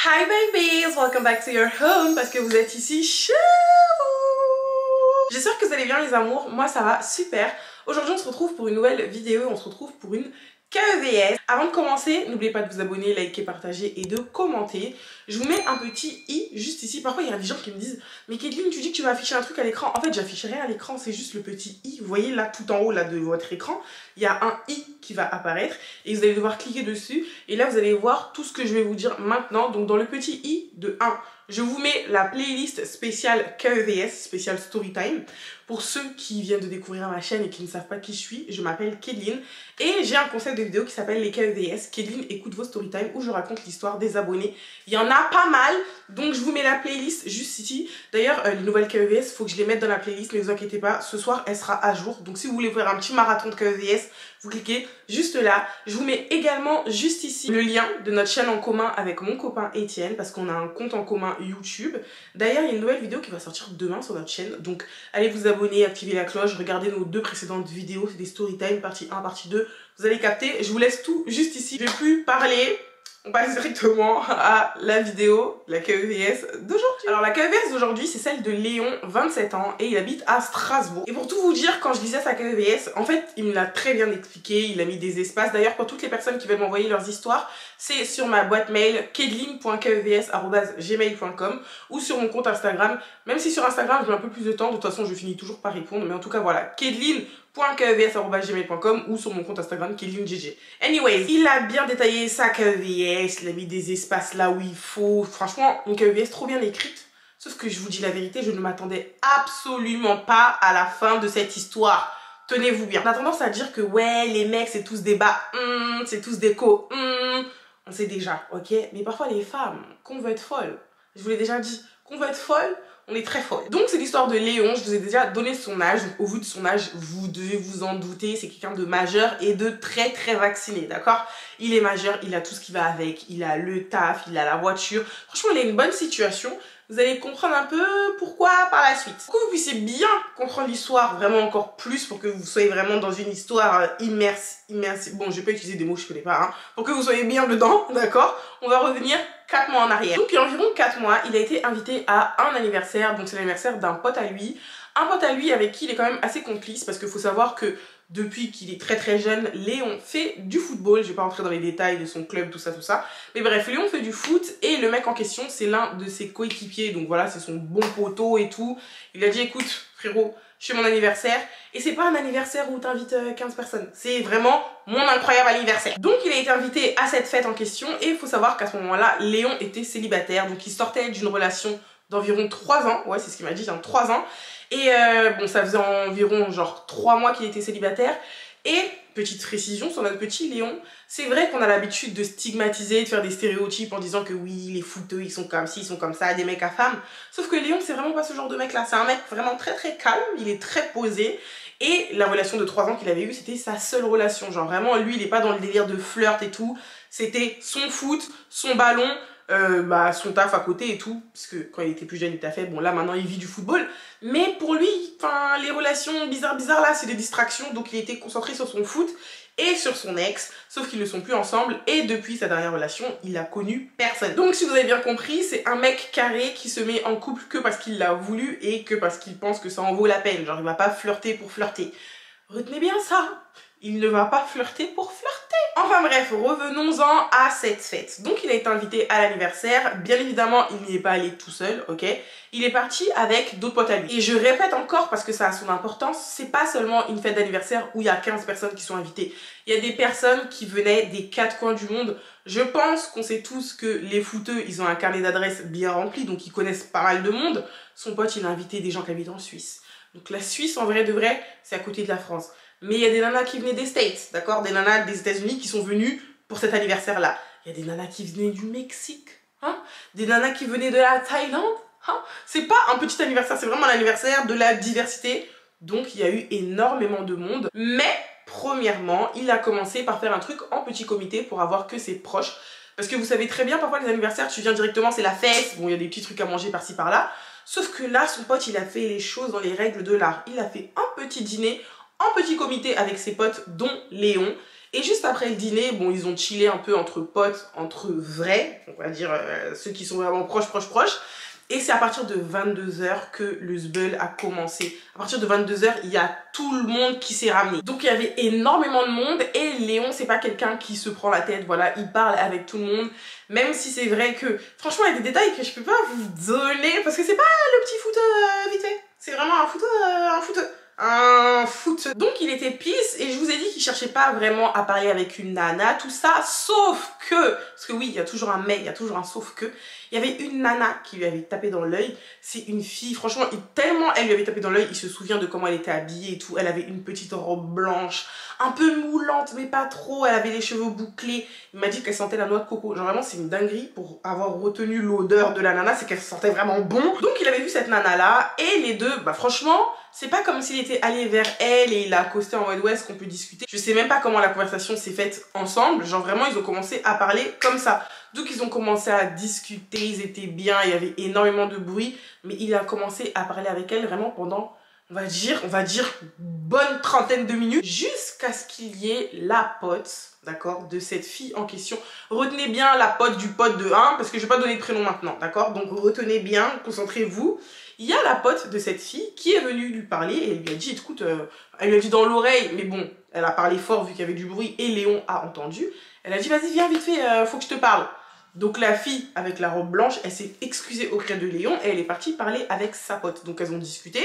Hi babies, welcome back to your home parce que vous êtes ici chez vous. J'espère que vous allez bien les amours, moi ça va super. Aujourd'hui on se retrouve pour une nouvelle vidéo, on se retrouve pour une KEVS. Avant de commencer, n'oubliez pas de vous abonner, liker, partager et de commenter. Je vous mets un petit i juste ici. Parfois il y a des gens qui me disent mais Kathleen, tu dis que tu vas afficher un truc à l'écran. En fait j'affiche rien à l'écran, c'est juste le petit i. Vous voyez là tout en haut là de votre écran, il y a un i qui va apparaître et vous allez devoir cliquer dessus. Et là vous allez voir tout ce que je vais vous dire maintenant. Donc dans le petit i de 1, je vous mets la playlist spéciale KEVS, spéciale Storytime. Pour ceux qui viennent de découvrir ma chaîne et qui ne savent pas qui je suis, je m'appelle Kathleen et j'ai un concept de vidéo qui s'appelle les KEVS, Kathleen écoute vos Storytime, où je raconte l'histoire des abonnés. Il y en a pas mal, donc je vous mets la playlist juste ici. D'ailleurs, les nouvelles KEVS, il faut que je les mette dans la playlist, ne vous inquiétez pas, ce soir elle sera à jour. Donc si vous voulez faire un petit marathon de KEVS, vous cliquez juste là. Je vous mets également juste ici le lien de notre chaîne en commun avec mon copain Etienne, parce qu'on a un compte en commun YouTube. D'ailleurs, il y a une nouvelle vidéo qui va sortir demain sur notre chaîne, donc allez vous abonner, activez la cloche, regardez nos deux précédentes vidéos, c'est des Storytime, partie 1, partie 2, vous allez capter. Je vous laisse tout juste ici, je vais plus parler. On passe directement à la vidéo, la KEVS d'aujourd'hui. Alors la KEVS d'aujourd'hui, c'est celle de Léon, 27 ans, et il habite à Strasbourg. Et pour tout vous dire, quand je lisais sa KEVS, en fait, il me l'a très bien expliqué, il a mis des espaces. D'ailleurs, pour toutes les personnes qui veulent m'envoyer leurs histoires, c'est sur ma boîte mail kathleen.kevs@gmail.com ou sur mon compte Instagram. Même si sur Instagram, je mets un peu plus de temps, de toute façon, je finis toujours par répondre. Mais en tout cas, voilà, kathleen.kevs@gmail.com ou sur mon compte Instagram KathleenGG. Anyways, il a bien détaillé sa KEVS, il a mis des espaces là où il faut. Franchement, une KEVS trop bien écrite. Sauf que je vous dis la vérité, je ne m'attendais absolument pas à la fin de cette histoire. Tenez-vous bien. On a tendance à dire que ouais, les mecs c'est tous des bas, c'est tous des co, on sait déjà, ok? Mais parfois les femmes, qu'on veut être folle, je vous l'ai déjà dit, qu'on veut être folle, on est très folle. Donc c'est l'histoire de Léon, je vous ai déjà donné son âge, donc au vu de son âge, vous devez vous en douter, c'est quelqu'un de majeur et de très vacciné, d'accord? Il est majeur, il a tout ce qui va avec, il a le taf, il a la voiture, franchement il a une bonne situation. Vous allez comprendre un peu pourquoi par la suite. Pour que vous puissiez bien comprendre l'histoire vraiment encore plus, pour que vous soyez vraiment dans une histoire immersive. Bon, je vais pas utiliser des mots que je connais pas, hein. Pour que vous soyez bien dedans, d'accord? On va revenir 4 mois en arrière. Donc il y a environ 4 mois, il a été invité à un anniversaire, donc c'est l'anniversaire d'un pote à lui. Un pote à lui avec qui il est quand même assez complice, parce qu'il faut savoir que depuis qu'il est très jeune, Léon fait du football. Je vais pas rentrer dans les détails de son club, tout ça. Mais bref, Léon fait du foot et le mec en question, c'est l'un de ses coéquipiers. Donc voilà, c'est son bon poteau et tout. Il a dit, écoute, frérot, je fais mon anniversaire. Et c'est pas un anniversaire où t'invites 15 personnes. C'est vraiment mon incroyable anniversaire. Donc il a été invité à cette fête en question. Et il faut savoir qu'à ce moment-là, Léon était célibataire. Donc il sortait d'une relation d'environ 3 ans. Ouais, c'est ce qu'il m'a dit, 3 ans. Et bon, ça faisait environ genre 3 mois qu'il était célibataire. Et petite précision sur notre petit Léon, c'est vrai qu'on a l'habitude de stigmatiser, de faire des stéréotypes en disant que oui, les footeux ils sont comme ci, ils sont comme ça, des mecs à femmes. Sauf que Léon c'est vraiment pas ce genre de mec là, c'est un mec vraiment très calme, il est très posé. Et la relation de 3 ans qu'il avait eue, c'était sa seule relation. Genre vraiment, lui il est pas dans le délire de flirt et tout. C'était son foot, son ballon, son taf à côté et tout, parce que quand il était plus jeune il taffait, bon là maintenant il vit du football, mais pour lui, enfin les relations bizarres là c'est des distractions, donc il était concentré sur son foot et sur son ex, sauf qu'ils ne sont plus ensemble et depuis sa dernière relation il a connu personne. Donc si vous avez bien compris, c'est un mec carré qui se met en couple que parce qu'il l'a voulu et que parce qu'il pense que ça en vaut la peine, genre il va pas flirter pour flirter. Retenez bien ça, il ne va pas flirter pour flirter. Enfin bref, revenons-en à cette fête. Donc il a été invité à l'anniversaire. Bien évidemment, il n'y est pas allé tout seul, ok? Il est parti avec d'autres potes à lui. Et je répète encore parce que ça a son importance, c'est pas seulement une fête d'anniversaire où il y a 15 personnes qui sont invitées. Il y a des personnes qui venaient des 4 coins du monde. Je pense qu'on sait tous que les footeux, ils ont un carnet d'adresses bien rempli, donc ils connaissent pas mal de monde. Son pote, il a invité des gens qui habitent en Suisse. Donc la Suisse, en vrai de vrai, c'est à côté de la France. Mais il y a des nanas qui venaient des States, d'accord? Des nanas des États-Unis qui sont venues pour cet anniversaire-là. Il y a des nanas qui venaient du Mexique, hein? Des nanas qui venaient de la Thaïlande, hein? C'est pas un petit anniversaire, c'est vraiment l'anniversaire de la diversité. Donc il y a eu énormément de monde. Mais premièrement, il a commencé par faire un truc en petit comité pour avoir que ses proches. Parce que vous savez très bien, parfois les anniversaires, tu viens directement, c'est la fête. Bon, il y a des petits trucs à manger par-ci par-là. Sauf que là, son pote, il a fait les choses dans les règles de l'art. Il a fait un petit dîner en petit comité avec ses potes, dont Léon. Et juste après le dîner, bon, ils ont chillé un peu entre potes, entre vrais, on va dire ceux qui sont vraiment proches. Et c'est à partir de 22h que le sbeul a commencé. À partir de 22h, il y a tout le monde qui s'est ramené. Donc il y avait énormément de monde et Léon, c'est pas quelqu'un qui se prend la tête, voilà, il parle avec tout le monde. Même si c'est vrai que, franchement, il y a des détails que je peux pas vous donner parce que c'est pas le petit foot vite fait. C'est vraiment un foot. Donc il était pisse et je vous ai dit qu'il cherchait pas vraiment à parler avec une nana, tout ça, sauf que, parce que oui, il y a toujours un mais, il y a toujours un sauf que, il y avait une nana qui lui avait tapé dans l'œil. C'est une fille, franchement, tellement elle lui avait tapé dans l'œil, il se souvient de comment elle était habillée et tout. Elle avait une petite robe blanche, un peu moulante, mais pas trop. Elle avait les cheveux bouclés. Il m'a dit qu'elle sentait la noix de coco. Genre vraiment, c'est une dinguerie pour avoir retenu l'odeur de la nana, c'est qu'elle sentait vraiment bon. Donc il avait vu cette nana-là et les deux, bah franchement, c'est pas comme s'il était allé vers elle et il a accosté en mode ouais, est-ce qu'on peut discuter. Je sais même pas comment la conversation s'est faite ensemble. Genre vraiment, ils ont commencé à parler comme ça. Donc ils ont commencé à discuter, ils étaient bien, il y avait énormément de bruit. Mais il a commencé à parler avec elle vraiment pendant, on va dire, bonne trentaine de minutes. Jusqu'à ce qu'il y ait la pote, d'accord, de cette fille en question. Retenez bien la pote du pote de 1, parce que je vais pas donner de prénom maintenant, d'accord. Donc retenez bien, concentrez-vous. Il y a la pote de cette fille qui est venue lui parler et elle lui a dit, écoute, elle lui a dit dans l'oreille, mais bon, elle a parlé fort vu qu'il y avait du bruit et Léon a entendu. Elle a dit, vas-y, viens vite fait, faut que je te parle. Donc la fille avec la robe blanche, elle s'est excusée auprès de Léon et elle est partie parler avec sa pote. Donc elles ont discuté.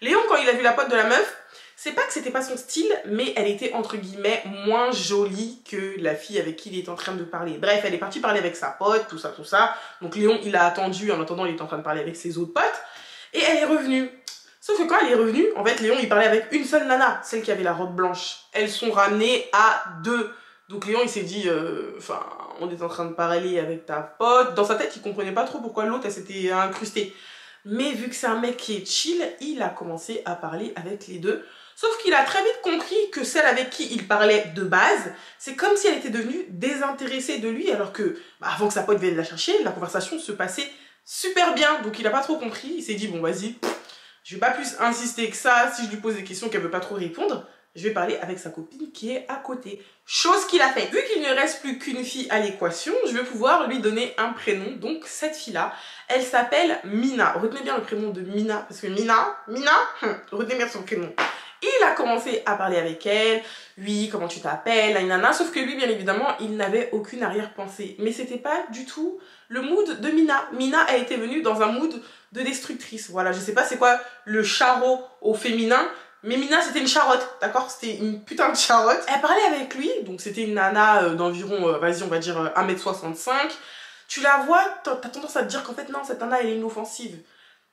Léon, quand il a vu la pote de la meuf, c'est pas que c'était pas son style, mais elle était entre guillemets moins jolie que la fille avec qui il est en train de parler. Bref, elle est partie parler avec sa pote, tout ça. Donc Léon, il a attendu, en attendant, il est en train de parler avec ses autres potes. Et elle est revenue. Sauf que quand elle est revenue, en fait, Léon, il parlait avec une seule nana, celle qui avait la robe blanche. Elles sont ramenées à 2. Donc Léon, il s'est dit, enfin, on est en train de parler avec ta pote. Dans sa tête, il comprenait pas trop pourquoi l'autre, elle s'était incrustée. Mais vu que c'est un mec qui est chill, il a commencé à parler avec les deux. Sauf qu'il a très vite compris que celle avec qui il parlait de base, c'est comme si elle était devenue désintéressée de lui, alors que, bah, avant que sa pote vienne la chercher, la conversation se passait super bien. Donc il a pas trop compris, il s'est dit, bon vas-y, je vais pas plus insister que ça, si je lui pose des questions qu'elle veut pas trop répondre, je vais parler avec sa copine qui est à côté. Chose qu'il a fait. Vu qu'il ne reste plus qu'une fille à l'équation, je vais pouvoir lui donner un prénom. Donc cette fille-là, elle s'appelle Mina. Retenez bien le prénom de Mina, parce que Mina, retenez bien son prénom. Il a commencé à parler avec elle, oui, comment tu t'appelles, nana, sauf que lui, bien évidemment, il n'avait aucune arrière-pensée. Mais c'était pas du tout le mood de Mina. Mina a été venue dans un mood de destructrice. Voilà, je sais pas c'est quoi le charreau au féminin, mais Mina, c'était une charotte, d'accord? C'était une putain de charotte. Elle parlait avec lui, donc c'était une nana d'environ, vas-y, on va dire 1m65. Tu la vois, t'as tendance à te dire qu'en fait, non, cette nana, elle est inoffensive.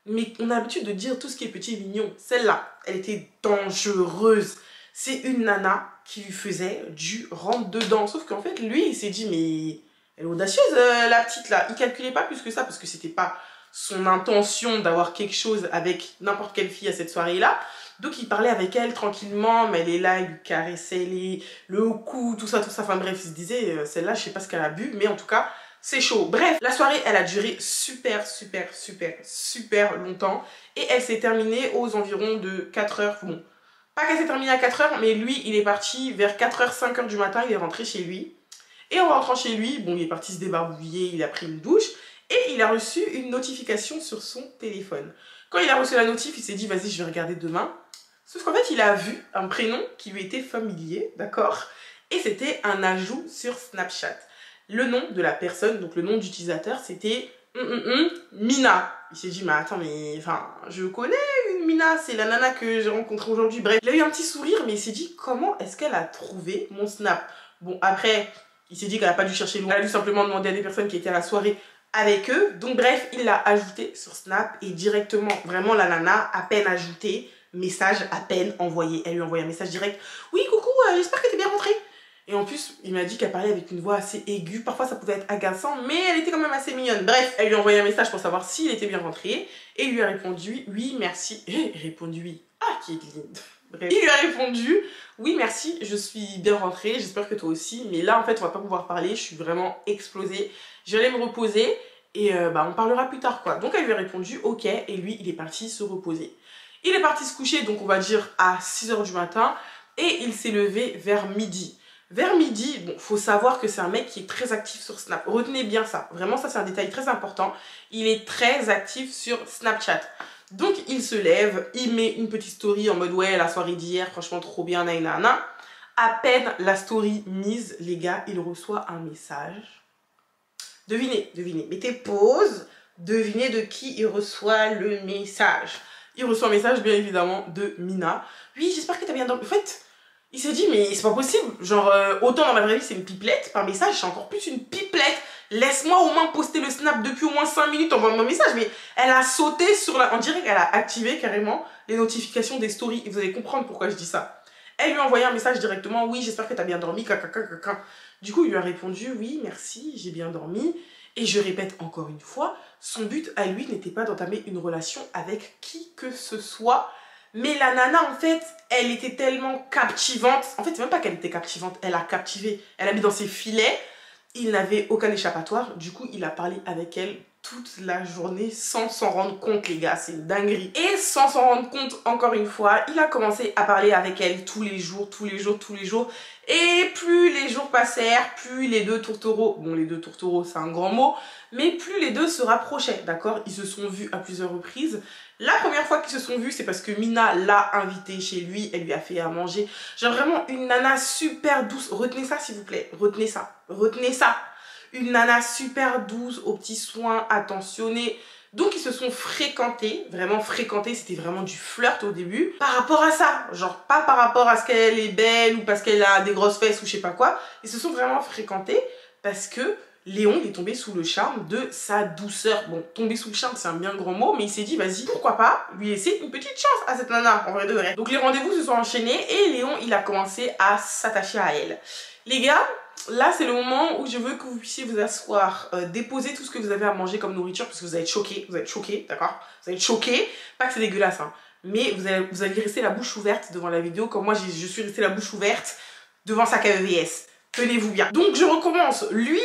Mais on a l'habitude de dire tout ce qui est petit et mignon. Celle-là, elle était dangereuse. C'est une nana qui lui faisait du rentre-dedans. Sauf qu'en fait, lui, il s'est dit, mais elle est audacieuse, la petite là. Il calculait pas plus que ça, parce que c'était pas son intention d'avoir quelque chose avec n'importe quelle fille à cette soirée-là. Donc il parlait avec elle tranquillement, mais elle est là, il lui caressait le cou, tout ça. Enfin bref, il se disait, celle-là, je sais pas ce qu'elle a bu, mais en tout cas, c'est chaud. Bref, la soirée, elle a duré super longtemps. Et elle s'est terminée aux environs de 4 heures. Bon, pas qu'elle s'est terminée à 4 heures, mais lui, il est parti vers 4 heures, 5 heures du matin, il est rentré chez lui. Et en rentrant chez lui, bon, il est parti se débarbouiller, il a pris une douche. Et il a reçu une notification sur son téléphone. Quand il a reçu la notif, il s'est dit, vas-y, je vais regarder demain. Sauf qu'en fait, il a vu un prénom qui lui était familier, d'accord? Et c'était un ajout sur Snapchat. Le nom de la personne, donc le nom d'utilisateur, c'était Mina. Il s'est dit, mais attends, mais enfin, je connais une Mina, c'est la nana que j'ai rencontrée aujourd'hui. Bref, il a eu un petit sourire, mais il s'est dit, comment est-ce qu'elle a trouvé mon Snap? Bon, après, il s'est dit qu'elle n'a pas dû chercher loin. Elle a dû simplement demander à des personnes qui étaient à la soirée avec eux. Donc bref, il l'a ajouté sur Snap et directement, vraiment la nana, à peine ajouté, message à peine envoyé. Elle lui a envoyé un message direct. Oui, coucou, j'espère que t'es bien rentrée. Et en plus, il m'a dit qu'elle parlait avec une voix assez aiguë. Parfois, ça pouvait être agaçant, mais elle était quand même assez mignonne. Bref, elle lui a envoyé un message pour savoir s'il était bien rentré. Et il lui a répondu, oui, merci. Et répondu, oui. Ah, qui est ligne. Bref. Il lui a répondu, oui, merci, je suis bien rentrée. J'espère que toi aussi. Mais là, en fait, on va pas pouvoir parler. Je suis vraiment explosée. Je vais aller me reposer. Et on parlera plus tard, quoi. Donc, elle lui a répondu, ok. Et lui, il est parti se reposer. Il est parti se coucher, donc on va dire à 6 h du matin. Et il s'est levé vers midi. Vers midi, bon, faut savoir que c'est un mec qui est très actif sur Snap. Retenez bien ça. Vraiment, ça, c'est un détail très important. Il est très actif sur Snapchat. Donc, il se lève, il met une petite story en mode « Ouais, la soirée d'hier, franchement, trop bien, naïna. » À peine la story mise, les gars, il reçoit un message. Devinez, devinez. Mettez pause. Devinez de qui il reçoit le message. Il reçoit un message, bien évidemment, de Mina. « Oui, j'espère que t'as bien dormi. » En fait, il s'est dit, mais c'est pas possible. Genre, autant dans ma vraie vie, c'est une pipelette. Par message, c'est encore plus une pipelette. Laisse-moi au moins poster le snap depuis au moins 5 minutes, envoie-moi un message. Mais elle a sauté sur la... On dirait qu'elle a activé carrément les notifications des stories. Et vous allez comprendre pourquoi je dis ça. Elle lui a envoyé un message directement. Oui, j'espère que t'as bien dormi. Du coup, il lui a répondu, oui, merci, j'ai bien dormi. Et je répète encore une fois, son but à lui n'était pas d'entamer une relation avec qui que ce soit. Mais la nana, en fait, elle était tellement captivante. En fait, c'est même pas qu'elle était captivante, elle a captivé. Elle a mis dans ses filets. Il n'avait aucun échappatoire. Du coup, il a parlé avec elle toute la journée sans s'en rendre compte, les gars. C'est une dinguerie. Et sans s'en rendre compte, encore une fois, il a commencé à parler avec elle tous les jours. Et plus les jours passèrent, plus les deux tourtereaux, bon, les deux tourtereaux, c'est un grand mot, mais plus les deux se rapprochaient, d'accord? Ils se sont vus à plusieurs reprises. La première fois qu'ils se sont vus, c'est parce que Mina l'a invité chez lui, elle lui a fait à manger. Genre vraiment une nana super douce. Retenez ça, s'il vous plaît. Retenez ça. Retenez ça. Une nana super douce, aux petits soins, attentionnée. Donc ils se sont fréquentés, vraiment fréquentés, c'était vraiment du flirt au début. Par rapport à ça, genre pas par rapport à ce qu'elle est belle ou parce qu'elle a des grosses fesses ou je sais pas quoi. Ils se sont vraiment fréquentés parce que Léon est tombé sous le charme de sa douceur. Bon, tomber sous le charme, c'est un bien grand mot, mais il s'est dit, vas-y, pourquoi pas lui laisser une petite chance à cette nana, en vrai de vrai. Donc les rendez-vous se sont enchaînés et Léon, il a commencé à s'attacher à elle. Les gars, là, c'est le moment où je veux que vous puissiez vous asseoir, déposer tout ce que vous avez à manger comme nourriture, parce que vous allez être choqués, d'accord? Vous allez être choqués, pas que c'est dégueulasse, hein, mais vous allez rester la bouche ouverte devant la vidéo, comme moi, je suis restée la bouche ouverte devant sa KEVS. Tenez-vous bien. Donc je recommence. Lui,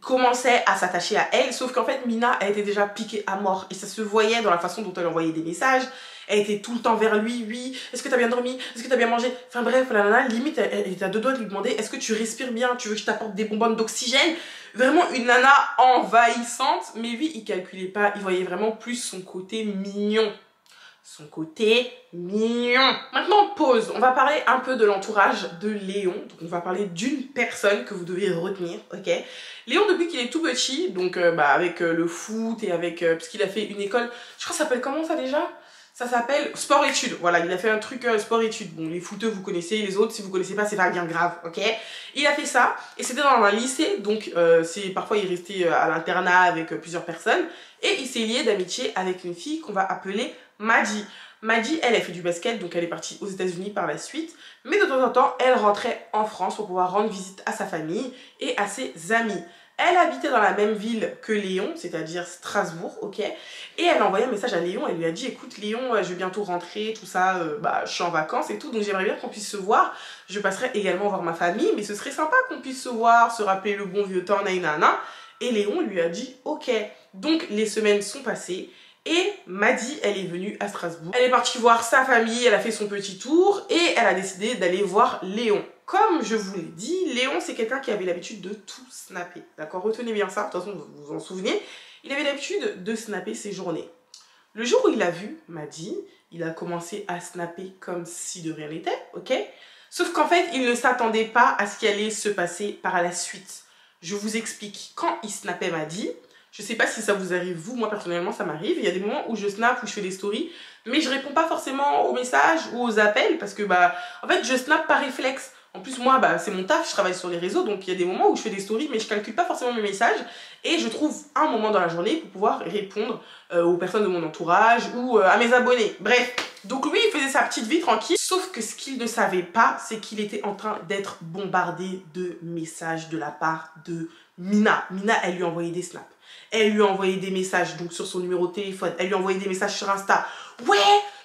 commençait à s'attacher à elle, sauf qu'en fait, Mina, elle était déjà piquée à mort. Et ça se voyait dans la façon dont elle envoyait des messages. Elle était tout le temps vers lui. Oui, est-ce que t'as bien dormi? Est-ce que t'as bien mangé? Enfin bref, la nana, limite, elle était à deux doigts de lui demander, est-ce que tu respires bien? Tu veux que je t'apporte des bonbonnes d'oxygène? Vraiment une nana envahissante. Mais lui, il calculait pas. Il voyait vraiment plus son côté mignon. Son côté mignon. Maintenant, pause. On va parler un peu de l'entourage de Léon. Donc, on va parler d'une personne que vous devez retenir, ok? Léon, depuis qu'il est tout petit, donc avec le foot et avec... parce qu'il a fait une école... Je crois que ça s'appelle comment ça déjà? Ça s'appelle sport-études. Voilà, il a fait un truc sport-études. Bon, les footeux, vous connaissez. Les autres, si vous connaissez pas, c'est pas bien grave, ok? Il a fait ça. Et c'était dans un lycée. Donc, parfois, il restait à l'internat avec plusieurs personnes. Et il s'est lié d'amitié avec une fille qu'on va appeler Maddy. Maddy, elle fait du basket, donc elle est partie aux États-Unis par la suite. Mais de temps en temps, elle rentrait en France pour pouvoir rendre visite à sa famille et à ses amis. Elle habitait dans la même ville que Léon, c'est-à-dire Strasbourg, ok? Et elle a envoyé un message à Léon, elle lui a dit, écoute Léon, je vais bientôt rentrer, tout ça, je suis en vacances et tout, donc j'aimerais bien qu'on puisse se voir. Je passerai également voir ma famille, mais ce serait sympa qu'on puisse se voir, se rappeler le bon vieux temps, naïnana. Et Léon lui a dit, ok. Donc les semaines sont passées. Et Maddy, elle est venue à Strasbourg. Elle est partie voir sa famille, elle a fait son petit tour et elle a décidé d'aller voir Léon. Comme je vous l'ai dit, Léon, c'est quelqu'un qui avait l'habitude de tout snapper. D'accord? Retenez bien ça, de toute façon, vous vous en souvenez. Il avait l'habitude de snapper ses journées. Le jour où il a vu Maddy, il a commencé à snapper comme si de rien n'était, ok? Sauf qu'en fait, il ne s'attendait pas à ce qui allait se passer par la suite. Je vous explique. Quand il snappait Maddy, je sais pas si ça vous arrive, vous, moi personnellement ça m'arrive. Il y a des moments où je snap, où je fais des stories, mais je réponds pas forcément aux messages ou aux appels parce que en fait je snap par réflexe. En plus moi c'est mon taf, je travaille sur les réseaux, donc il y a des moments où je fais des stories mais je calcule pas forcément mes messages et je trouve un moment dans la journée pour pouvoir répondre aux personnes de mon entourage ou à mes abonnés. Bref, donc lui il faisait sa petite vie tranquille, sauf que ce qu'il ne savait pas, c'est qu'il était en train d'être bombardé de messages de la part de Mina. Mina, elle lui envoyait des snaps. Elle lui a envoyé des messages donc sur son numéro de téléphone. Elle lui a envoyé des messages sur Insta. Ouais,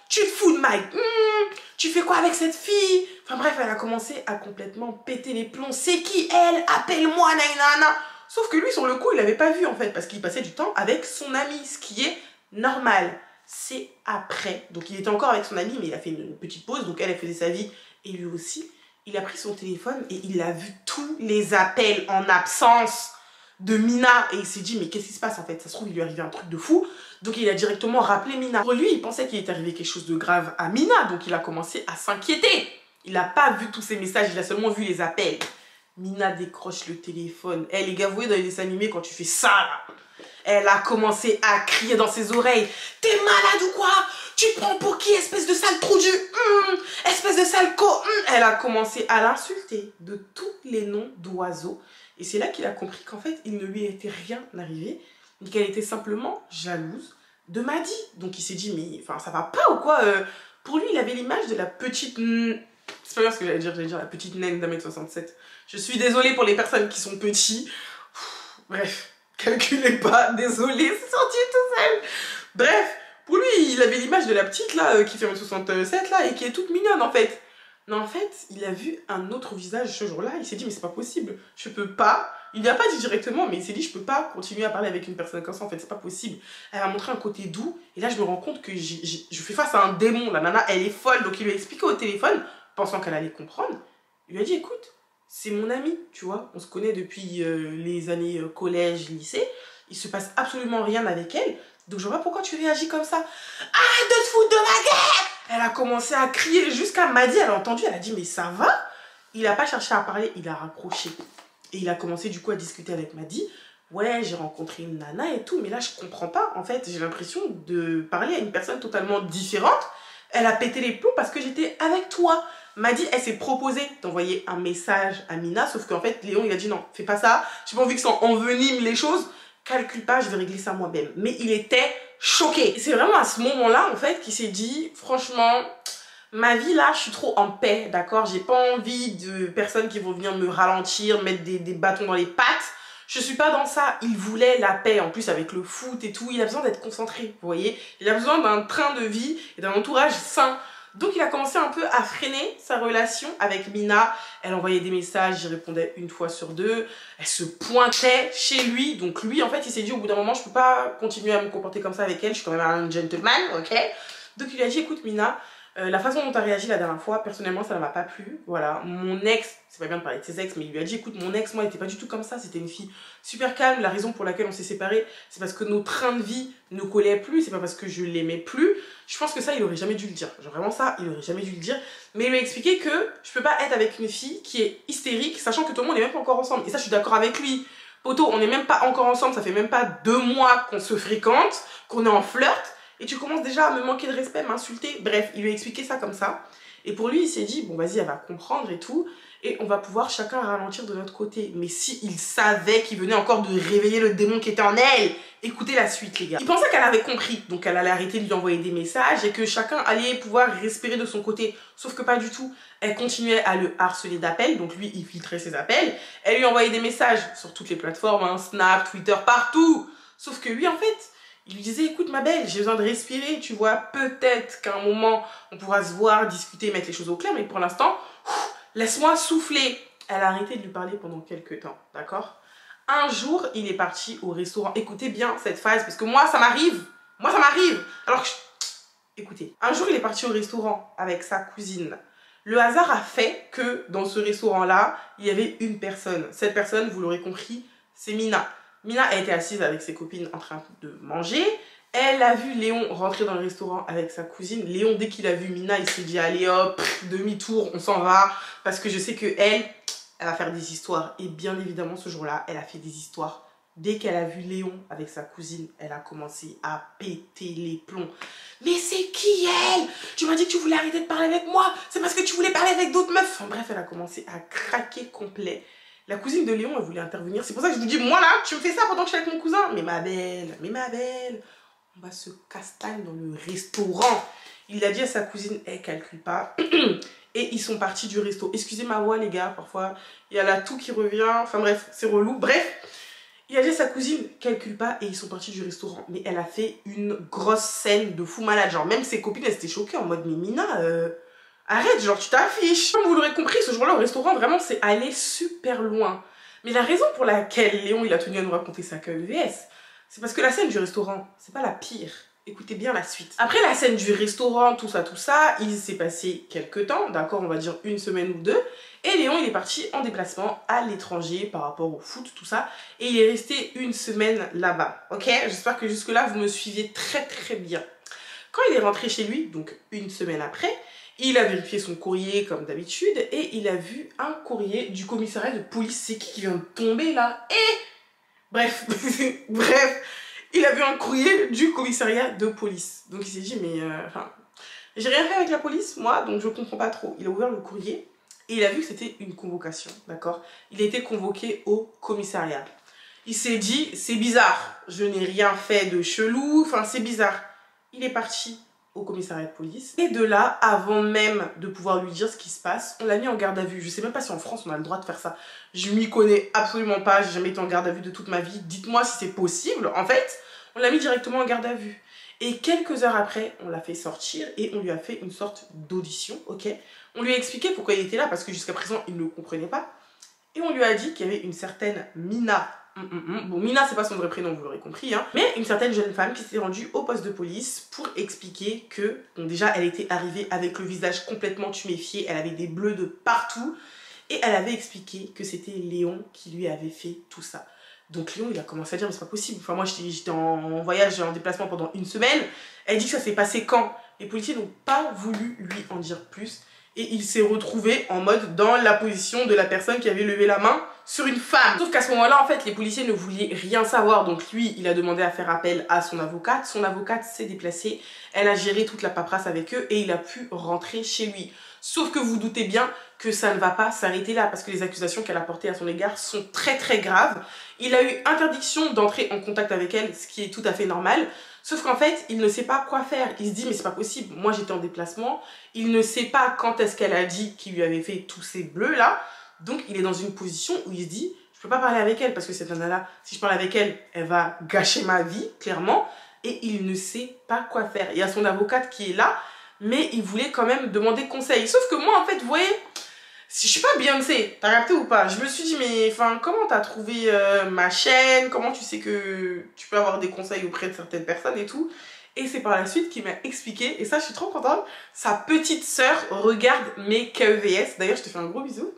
tu te fous de ma... tu fais quoi avec cette fille? Enfin bref, elle a commencé à complètement péter les plombs. C'est qui elle? Appelle-moi, naïnana. Sauf que lui, sur le coup, il l'avait pas vu en fait. Parce qu'il passait du temps avec son ami. Ce qui est normal. C'est après. Donc il était encore avec son ami, mais il a fait une petite pause. Donc elle faisait sa vie. Et lui aussi, Il a pris son téléphone et il a vu tous les appels en absence de Mina. Et il s'est dit, mais qu'est-ce qui se passe en fait? Ça se trouve, il lui est arrivé un truc de fou. Donc il a directement rappelé Mina. Pour lui, il pensait qu'il était arrivé quelque chose de grave à Mina. Donc il a commencé à s'inquiéter. Il n'a pas vu tous ces messages, il a seulement vu les appels. Mina décroche le téléphone. Eh les gars, vous voyez dans les dessins animés quand tu fais ça là, elle a commencé à crier dans ses oreilles. T'es malade ou quoi? Tu te prends pour qui, espèce de sale trou du espèce de sale co Elle a commencé à l'insulter de tous les noms d'oiseaux. Et c'est là qu'il a compris qu'en fait, il ne lui était rien arrivé, mais qu'elle était simplement jalouse de Maddy. Donc il s'est dit, mais enfin, ça va pas ou quoi? Pour lui, il avait l'image de la petite... C'est pas bien ce que j'allais dire la petite naine d'1m67. Je suis désolée pour les personnes qui sont petits. Bref, calculez pas, désolée, c'est sorti tout seul. Bref, pour lui, il avait l'image de la petite là, qui fait 1m67 là, et qui est toute mignonne en fait. Mais en fait, il a vu un autre visage ce jour-là, il s'est dit, mais c'est pas possible, je peux pas. Il lui a pas dit directement, mais il s'est dit, je peux pas continuer à parler avec une personne comme ça, en fait, c'est pas possible. Elle m'a montré un côté doux, et là, je me rends compte que je fais face à un démon. La nana, elle est folle, donc il lui a expliqué au téléphone, pensant qu'elle allait comprendre. Il lui a dit, écoute, c'est mon amie, tu vois, on se connaît depuis les années collège, lycée, il se passe absolument rien avec elle, donc je vois pas pourquoi tu réagis comme ça. Arrête de te foutre de ma gueule! Elle a commencé à crier jusqu'à Maddy, elle a entendu, elle a dit mais ça va? Il n'a pas cherché à parler, il a raccroché. Et il a commencé du coup à discuter avec Maddy. Ouais, j'ai rencontré une nana et tout, mais là je comprends pas. En fait, j'ai l'impression de parler à une personne totalement différente. Elle a pété les plombs parce que j'étais avec toi. Maddy, elle s'est proposée d'envoyer un message à Mina, sauf qu'en fait, Léon, il a dit non, fais pas ça. J'ai pas envie que ça envenime les choses. Calcule pas, je vais régler ça moi-même. Mais il était choqué. C'est vraiment à ce moment-là, en fait, qu'il s'est dit, franchement, ma vie là, je suis trop en paix, d'accord? J'ai pas envie de personnes qui vont venir me ralentir, mettre des bâtons dans les pattes. Je suis pas dans ça. Il voulait la paix, en plus avec le foot et tout. Il a besoin d'être concentré, vous voyez? Il a besoin d'un train de vie et d'un entourage sain. Donc il a commencé un peu à freiner sa relation avec Mina. Elle envoyait des messages, j'y répondais une fois sur deux. Elle se pointait chez lui. Donc lui, en fait, il s'est dit au bout d'un moment, je peux pas continuer à me comporter comme ça avec elle. Je suis quand même un gentleman, ok? Donc il lui a dit, écoute Mina, la façon dont tu as réagi la dernière fois, personnellement, ça ne m'a pas plu. Voilà, mon ex, c'est pas bien de parler de ses ex, mais il lui a dit, écoute, mon ex, moi, elle était pas du tout comme ça. C'était une fille super calme. La raison pour laquelle on s'est séparés, c'est parce que nos trains de vie ne collaient plus. C'est pas parce que je l'aimais plus. Je pense que ça, il aurait jamais dû le dire. Genre vraiment ça, il aurait jamais dû le dire. Mais il lui a expliqué que je peux pas être avec une fille qui est hystérique, sachant que tout le monde n'est même pas encore ensemble. Et ça, je suis d'accord avec lui. Poto, on n'est même pas encore ensemble. Ça fait même pas 2 mois qu'on se fréquente, qu'on est en flirt. Et tu commences déjà à me manquer de respect, m'insulter. Bref, il lui a expliqué ça comme ça. Et pour lui, il s'est dit, bon, vas-y, elle va comprendre et tout. Et on va pouvoir chacun ralentir de notre côté. Mais si il savait qu'il venait encore de réveiller le démon qui était en elle, écoutez la suite, les gars. Il pensait qu'elle avait compris. Donc, elle allait arrêter de lui envoyer des messages et que chacun allait pouvoir respirer de son côté. Sauf que pas du tout. Elle continuait à le harceler d'appels. Donc, lui, il filtrait ses appels. Elle lui envoyait des messages sur toutes les plateformes, hein, Snap, Twitter, partout. Sauf que lui, en fait, il lui disait, écoute ma belle, j'ai besoin de respirer, tu vois, peut-être qu'à un moment, on pourra se voir, discuter, mettre les choses au clair, mais pour l'instant, laisse-moi souffler. Elle a arrêté de lui parler pendant quelques temps, d'accord? Un jour, il est parti au restaurant. Écoutez bien cette phrase, parce que moi, ça m'arrive. Moi, ça m'arrive. Alors que écoutez, un jour, il est parti au restaurant avec sa cousine. Le hasard a fait que dans ce restaurant-là, il y avait une personne. Cette personne, vous l'aurez compris, c'est Mina. Mina a été assise avec ses copines en train de manger. Elle a vu Léon rentrer dans le restaurant avec sa cousine. Léon, dès qu'il a vu Mina, il s'est dit, allez hop, demi-tour, on s'en va. Parce que je sais que elle va faire des histoires. Et bien évidemment, ce jour-là, elle a fait des histoires. Dès qu'elle a vu Léon avec sa cousine, elle a commencé à péter les plombs. Mais c'est qui elle? Tu m'as dit que tu voulais arrêter de parler avec moi. C'est parce que tu voulais parler avec d'autres meufs. Enfin, bref, elle a commencé à craquer complet. La cousine de Léon, elle voulait intervenir. C'est pour ça que je vous dis, moi là, tu me fais ça pendant que je suis avec mon cousin. Mais ma belle, on va se castagne dans le restaurant. Il a dit à sa cousine, elle calcule pas. Et ils sont partis du resto. Excusez ma voix les gars, parfois il y a la toux qui revient. Enfin bref, c'est relou. Bref, il a dit à sa cousine, calcule pas. Et ils sont partis du restaurant. Mais elle a fait une grosse scène de fou malade. Genre même ses copines, elles étaient choquées en mode, mais Mina... arrête, genre tu t'affiches. Comme vous l'aurez compris, ce jour-là au restaurant, vraiment, c'est allé super loin. Mais la raison pour laquelle Léon, il a tenu à nous raconter ça que VS, c'est parce que la scène du restaurant, c'est pas la pire. Écoutez bien la suite. Après la scène du restaurant, tout ça, il s'est passé quelques temps, d'accord, on va dire une semaine ou deux. Et Léon, il est parti en déplacement à l'étranger par rapport au foot, tout ça. Et il est resté une semaine là-bas, ok? J'espère que jusque-là, vous me suivez très bien. Quand il est rentré chez lui, donc une semaine après, il a vérifié son courrier comme d'habitude et il a vu un courrier du commissariat de police. C'est qui vient de tomber là? Et bref, bref, il a vu un courrier du commissariat de police. Donc il s'est dit, mais enfin, j'ai rien fait avec la police, moi, donc je comprends pas trop. Il a ouvert le courrier et il a vu que c'était une convocation, d'accord? Il a été convoqué au commissariat. Il s'est dit, c'est bizarre, je n'ai rien fait de chelou, enfin c'est bizarre. Il est parti au commissariat de police. Et de là, avant même de pouvoir lui dire ce qui se passe, on l'a mis en garde à vue. Je sais même pas si en France on a le droit de faire ça. Je m'y connais absolument pas, j'ai jamais été en garde à vue de toute ma vie. Dites-moi si c'est possible. En fait, on l'a mis directement en garde à vue. Et quelques heures après, on l'a fait sortir et on lui a fait une sorte d'audition, ok? On lui a expliqué pourquoi il était là, parce que jusqu'à présent, il ne le comprenait pas. Et on lui a dit qu'il y avait une certaine Mina. Bon, Mina, c'est pas son vrai prénom, vous l'aurez compris, hein. Mais une certaine jeune femme qui s'est rendue au poste de police pour expliquer que, bon, déjà, elle était arrivée avec le visage complètement tuméfié, elle avait des bleus de partout, et elle avait expliqué que c'était Léon qui lui avait fait tout ça. Donc Léon, il a commencé à dire, mais c'est pas possible. Enfin, moi, j'étais en voyage, en déplacement pendant une semaine. Elle dit que ça s'est passé quand? Les policiers n'ont pas voulu lui en dire plus. Et il s'est retrouvé en mode dans la position de la personne qui avait levé la main sur une femme. Sauf qu'à ce moment-là, en fait, les policiers ne voulaient rien savoir. Donc lui, il a demandé à faire appel à son avocate. Son avocate s'est déplacée. Elle a géré toute la paperasse avec eux et il a pu rentrer chez lui. Sauf que vous doutez bien que ça ne va pas s'arrêter là parce que les accusations qu'elle a portées à son égard sont très graves. Il a eu interdiction d'entrer en contact avec elle, ce qui est tout à fait normal. Sauf qu'en fait, il ne sait pas quoi faire. Il se dit, mais c'est pas possible. Moi, j'étais en déplacement. Il ne sait pas quand est-ce qu'elle a dit qu'il lui avait fait tous ces bleus-là. Donc, il est dans une position où il se dit, je peux pas parler avec elle parce que cette nana-là, si je parle avec elle, elle va gâcher ma vie, clairement. Et il ne sait pas quoi faire. Il y a son avocate qui est là, mais il voulait quand même demander conseil. Sauf que moi, en fait, vous voyez, si je suis pas Beyoncé, t'as capté ou pas? Je me suis dit, mais enfin, comment t'as trouvé ma chaîne? Comment tu sais que tu peux avoir des conseils auprès de certaines personnes et tout? Et c'est par la suite qu'il m'a expliqué, et ça, je suis trop contente. Sa petite sœur regarde mes KEVS. D'ailleurs, je te fais un gros bisou.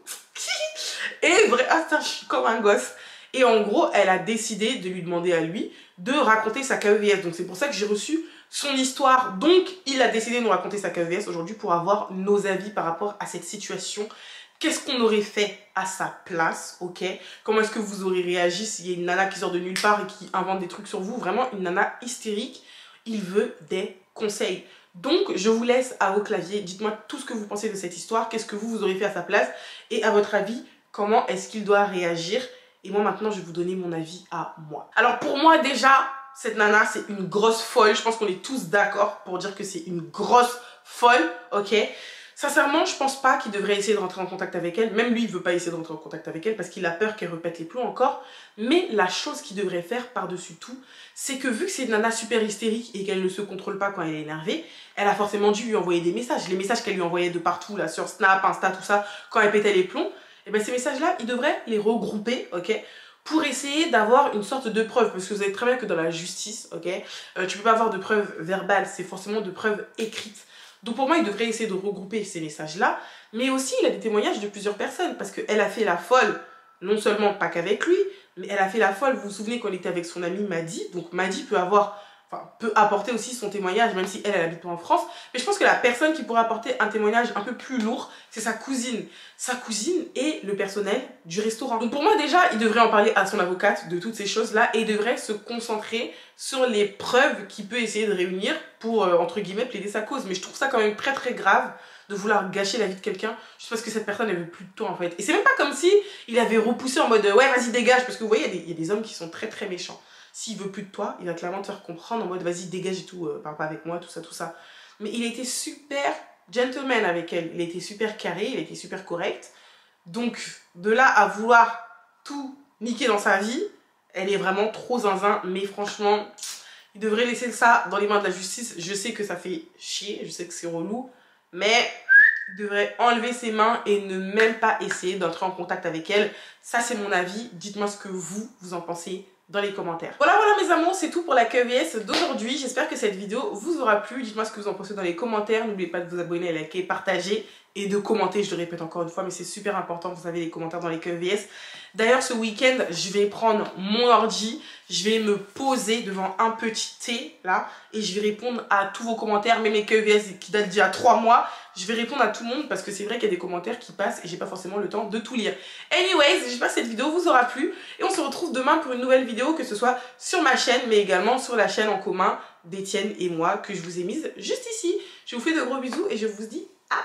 Et vrai, ah, putain, je suis comme un gosse. Et en gros, elle a décidé de lui demander à lui de raconter sa KEVS. Donc, c'est pour ça que j'ai reçu son histoire. Donc, il a décidé de nous raconter sa KEVS aujourd'hui pour avoir nos avis par rapport à cette situation. Qu'est-ce qu'on aurait fait à sa place, ok? Comment est-ce que vous aurez réagi s'il y a une nana qui sort de nulle part et qui invente des trucs sur vous? Vraiment, une nana hystérique. Il veut des conseils. Donc, je vous laisse à vos claviers. Dites-moi tout ce que vous pensez de cette histoire. Qu'est-ce que vous aurez fait à sa place? Et à votre avis, comment est-ce qu'il doit réagir? Et moi, maintenant, je vais vous donner mon avis à moi. Alors, pour moi, déjà, cette nana, c'est une grosse folle. Je pense qu'on est tous d'accord pour dire que c'est une grosse folle, ok? Sincèrement, je pense pas qu'il devrait essayer de rentrer en contact avec elle. Même lui, il veut pas essayer de rentrer en contact avec elle parce qu'il a peur qu'elle répète les plombs encore. Mais la chose qu'il devrait faire par-dessus tout, c'est que vu que c'est une nana super hystérique et qu'elle ne se contrôle pas quand elle est énervée, elle a forcément dû lui envoyer des messages. Les messages qu'elle lui envoyait de partout, là, sur Snap, Insta, tout ça, quand elle pétait les plombs, et bien ces messages-là, il devrait les regrouper, ok, pour essayer d'avoir une sorte de preuve. Parce que vous savez très bien que dans la justice, ok, tu peux pas avoir de preuves verbales, c'est forcément de preuves écrites. Donc pour moi, il devrait essayer de regrouper ces messages-là. Mais aussi, il a des témoignages de plusieurs personnes. Parce qu'elle a fait la folle, non seulement pas qu'avec lui, mais elle a fait la folle. Vous vous souvenez qu'on était avec son amie Madi. Donc Madi peut avoir, enfin, peut apporter aussi son témoignage, même si elle habite pas en France. Mais je pense que la personne qui pourrait apporter un témoignage un peu plus lourd, c'est sa cousine. Sa cousine et le personnel du restaurant. Donc pour moi, déjà, il devrait en parler à son avocate de toutes ces choses-là. Et il devrait se concentrer sur les preuves qu'il peut essayer de réunir pour, entre guillemets, plaider sa cause. Mais je trouve ça quand même très grave de vouloir gâcher la vie de quelqu'un juste parce que cette personne, elle veut plus de toi, en fait. Et c'est même pas comme si il avait repoussé en mode, ouais, vas-y, dégage. Parce que vous voyez, il y a des hommes qui sont très méchants. S'il veut plus de toi, il va clairement te faire comprendre en mode, vas-y, dégage et tout, parle pas avec moi, tout ça. Mais il a été super gentleman avec elle. Il a été super carré, il a été super correct. Donc, de là à vouloir tout niquer dans sa vie, elle est vraiment trop zinzin. Mais franchement, il devrait laisser ça dans les mains de la justice. Je sais que ça fait chier, je sais que c'est relou, mais il devrait enlever ses mains et ne même pas essayer d'entrer en contact avec elle. Ça, c'est mon avis. Dites-moi ce que vous en pensez dans les commentaires. Voilà mes amours, c'est tout pour la QVS d'aujourd'hui. J'espère que cette vidéo vous aura plu. Dites-moi ce que vous en pensez dans les commentaires. N'oubliez pas de vous abonner, liker, partager et de commenter. Je le répète encore une fois, mais c'est super important, vous savez, les commentaires dans les QVS. D'ailleurs, ce week-end, je vais prendre mon ordi, je vais me poser devant un petit thé, là, et je vais répondre à tous vos commentaires, même les QVS qui datent d'il y a 3 mois. Je vais répondre à tout le monde parce que c'est vrai qu'il y a des commentaires qui passent et j'ai pas forcément le temps de tout lire. Anyways, j'espère que cette vidéo vous aura plu et on se retrouve demain pour une nouvelle vidéo, que ce soit sur ma chaîne, mais également sur la chaîne en commun d'Étienne et moi, que je vous ai mise juste ici. Je vous fais de gros bisous et je vous dis à